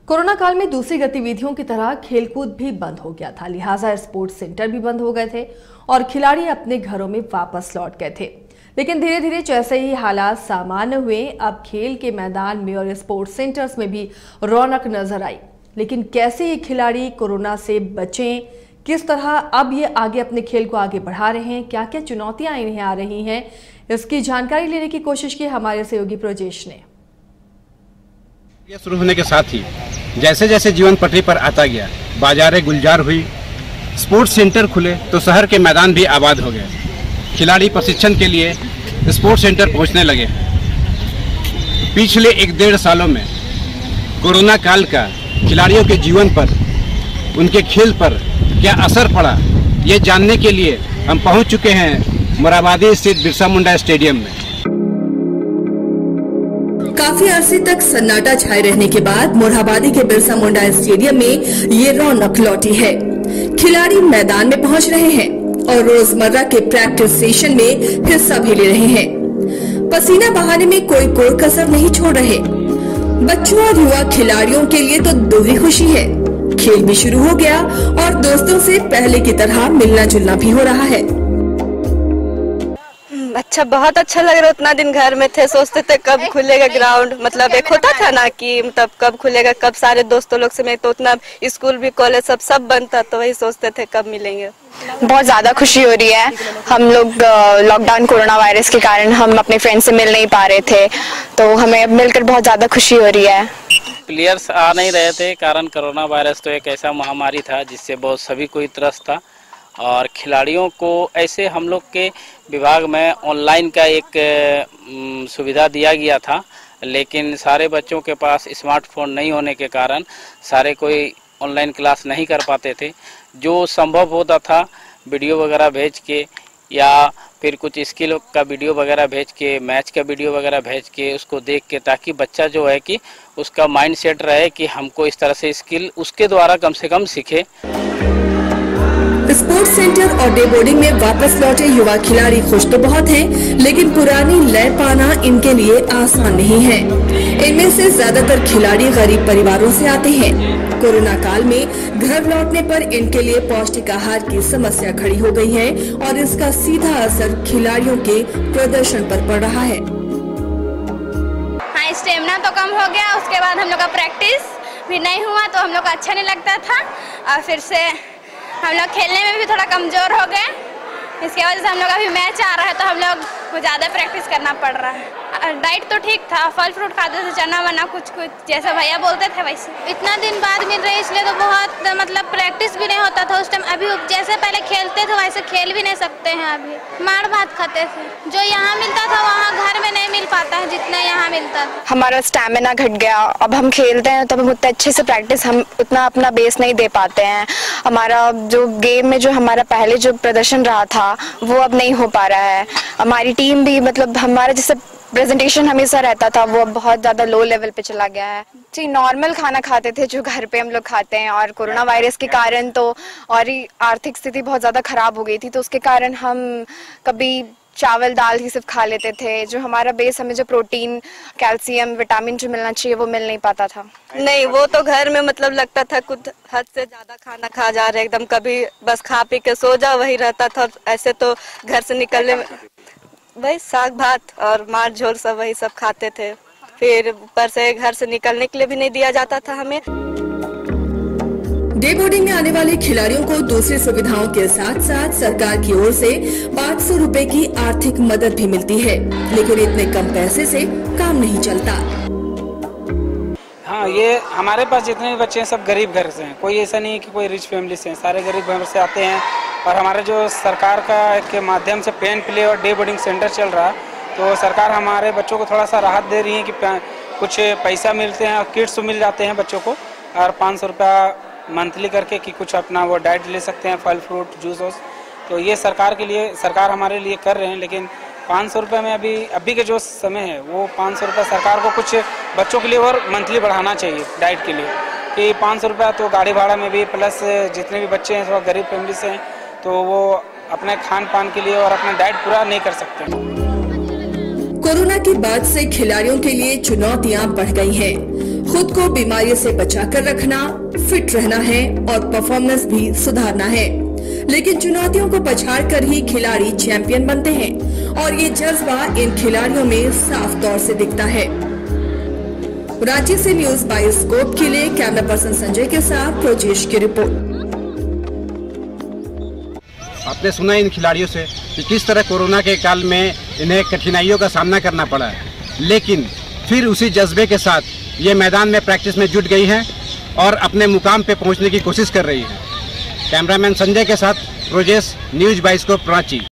Corona काल में दूसरी गतिविधियों की तरह खेलकूद भी बंद हो गया था, लिहाजा स्पोर्ट्स सेंटर भी बंद हो गए थे और खिलाड़ी अपने घरों में वापस लौट गए थे। लेकिन धीरे धीरे जैसे ही हालात सामान्य हुए, अब खेल के मैदान में और स्पोर्ट्स सेंटर्स में भी रौनक नजर आई। लेकिन कैसे ये खिलाड़ी कोरोना से बचें, किस तरह अब ये आगे अपने खेल को आगे बढ़ा रहे हैं, क्या क्या चुनौतियां इन्हें आ रही हैं, इसकी जानकारी लेने की कोशिश की हमारे सहयोगी प्रोजेश ने। ये शुरू होने के साथ ही जैसे जैसे जीवन पटरी पर आता गया, बाजारें गुलजार हुई, स्पोर्ट्स सेंटर खुले तो शहर के मैदान भी आबाद हो गए। खिलाड़ी प्रशिक्षण के लिए स्पोर्ट्स सेंटर पहुंचने लगे। पिछले 1-1.5 सालों में कोरोना काल का खिलाड़ियों के जीवन पर, उनके खेल पर क्या असर पड़ा, ये जानने के लिए हम पहुंच चुके हैं मोरहाबादी स्थित बिरसा मुंडा स्टेडियम में। काफी अरसे तक सन्नाटा छाए रहने के बाद मोरहाबादी के बिरसा मुंडा स्टेडियम में ये रौनक लौटी है। खिलाड़ी मैदान में पहुंच रहे हैं और रोजमर्रा के प्रैक्टिस सेशन में हिस्सा भी ले रहे हैं। पसीना बहाने में कोई कसर नहीं छोड़ रहे। बच्चों और युवा खिलाड़ियों के लिए तो दोहरी खुशी है, खेल भी शुरू हो गया और दोस्तों से पहले की तरह मिलना जुलना भी हो रहा है। अच्छा, बहुत अच्छा लग रहा है। उतना दिन घर में थे, सोचते थे कब खुलेगा ग्राउंड, मतलब एक होता था ना कि मतलब कब खुलेगा, कब सारे दोस्तों लोग से। मैं तो उतना स्कूल भी कॉलेज सब बंद था, तो वही सोचते थे कब मिलेंगे। बहुत ज़्यादा खुशी हो रही है। हम लोग लॉकडाउन कोरोना वायरस के कारण हम अपने फ्रेंड से मिल नहीं पा रहे थे, तो हमें मिलकर बहुत ज़्यादा खुशी हो रही है। प्लेयर्स आ नहीं रहे थे, कारण कोरोना वायरस तो एक ऐसा महामारी था जिससे बहुत सभी को त्रस्त था। और खिलाड़ियों को ऐसे हम लोग के विभाग में ऑनलाइन का एक सुविधा दिया गया था, लेकिन सारे बच्चों के पास स्मार्टफोन नहीं होने के कारण सारे कोई ऑनलाइन क्लास नहीं कर पाते थे। जो संभव होता था वीडियो वगैरह भेज के या फिर कुछ स्किल का वीडियो वगैरह भेज के, मैच का वीडियो वगैरह भेज के उसको देख के, ताकि बच्चा जो है कि उसका माइंड सेट रहे कि हमको इस तरह से स्किल उसके द्वारा कम से कम सीखे। स्पोर्ट्स सेंटर और डे बोर्डिंग में वापस लौटे युवा खिलाड़ी खुश तो बहुत हैं, लेकिन पुरानी लय पाना इनके लिए आसान नहीं है। इनमें से ज्यादातर खिलाड़ी गरीब परिवारों से आते हैं। कोरोना काल में घर लौटने पर इनके लिए पौष्टिक आहार की समस्या खड़ी हो गई है और इसका सीधा असर खिलाड़ियों के प्रदर्शन पर पड़ रहा है। हाँ, स्टेमिना तो कम हो गया, उसके बाद हम लोग का प्रैक्टिस भी नहीं हुआ तो हम लोग को अच्छा नहीं लगता था, और फिर से हम लोग खेलने में भी थोड़ा कमजोर हो गए। इसके वजह से हम लोग अभी मैच आ रहा है तो हम लोग को ज़्यादा प्रैक्टिस करना पड़ रहा है। डाइट तो ठीक था, फल फ्रूट खाते थे, चना वना कुछ जैसे भैया बोलते थे वैसे। इतना दिन बाद मिल रहे इसलिए तो बहुत मतलब प्रैक्टिस भी नहीं होता था उस टाइम। अभी जैसे पहले खेलते थे वैसे खेल भी नहीं सकते हैं। अभी मार भात खाते थे, जो यहाँ मिलता था वहाँ घर में नहीं मिल पाता है जितना यहाँ मिलता था। हमारा स्टैमिना घट गया। अब हम खेलते हैं तब हम उतने अच्छे से प्रैक्टिस, हम उतना अपना बेस नहीं दे पाते हैं। हमारा जो गेम में जो हमारा पहले जो प्रदर्शन रहा था वो अब नहीं हो पा रहा है। हमारी टीम भी मतलब हमारा जैसे प्रेजेंटेशन हमेशा रहता था वो अब बहुत ज़्यादा लो लेवल पे चला गया है। जी, नॉर्मल खाना खाते थे जो घर पे हम लोग खाते हैं, और कोरोना वायरस के कारण तो और ही आर्थिक स्थिति बहुत ज़्यादा ख़राब हो गई थी, तो उसके कारण हम कभी चावल दाल ही सिर्फ खा लेते थे। जो हमारा बेस, हमें जो प्रोटीन, कैल्शियम, विटामिन जो मिलना चाहिए वो मिल नहीं पाता था। नहीं, वो तो घर में मतलब लगता था कुछ हद से ज्यादा खाना खा जा रहे एकदम, कभी बस खा पी के सो जा वही रहता था। ऐसे तो घर से निकलने में वही साग भात और मार झोल सब वही सब खाते थे। फिर ऊपर से घर से निकलने के लिए भी नहीं दिया जाता था हमें। डे बोर्डिंग में आने वाले खिलाड़ियों को दूसरी सुविधाओं के साथ साथ सरकार की ओर से 500 रुपए की आर्थिक मदद भी मिलती है, लेकिन इतने कम पैसे से काम नहीं चलता। हाँ, ये हमारे पास जितने भी बच्चे हैं सब गरीब घर से हैं। कोई ऐसा नहीं है कि कोई रिच फैमिली से हैं, सारे गरीब घर से आते हैं। और हमारे जो सरकार का के माध्यम से पेन प्ले और डे बोर्डिंग सेंटर चल रहा है, तो सरकार हमारे बच्चों को थोड़ा सा राहत दे रही है कि कुछ पैसा मिलते हैं और किट्स मिल जाते हैं बच्चों को, और 500 रुपया मंथली करके कि कुछ अपना वो डाइट ले सकते हैं, फल फ्रूट जूस वूस। तो ये सरकार हमारे लिए कर रहे हैं, लेकिन 500 रुपये में अभी के जो समय है वो 500 रुपये सरकार को कुछ बच्चों के लिए और मंथली बढ़ाना चाहिए डाइट के लिए, कि 500 रुपया तो गाड़ी भाड़ा में भी, प्लस जितने भी बच्चे हैं थोड़ा गरीब फैमिली से हैं तो वो अपने खान पान के लिए और अपना डाइट पूरा नहीं कर सकते। कोरोना के बाद से खिलाड़ियों के लिए चुनौतियां बढ़ गई हैं। खुद को बीमारी से बचाकर रखना, फिट रहना है और परफॉर्मेंस भी सुधारना है। लेकिन चुनौतियों को पछाड़कर ही खिलाड़ी चैंपियन बनते हैं और ये जज्बा इन खिलाड़ियों में साफ तौर से दिखता है। रांची से न्यूज़ बायोस्कोप के लिए कैमरा पर्सन संजय के साथ प्रोजेश की रिपोर्ट। आपने सुना इन खिलाड़ियों से कि किस तरह कोरोना के काल में इन्हें कठिनाइयों का सामना करना पड़ा है, लेकिन फिर उसी जज्बे के साथ ये मैदान में प्रैक्टिस में जुट गई हैं और अपने मुकाम पे पहुंचने की कोशिश कर रही है। कैमरामैन संजय के साथ प्रोजेश, न्यूज़ बायोस्कोप, रांची।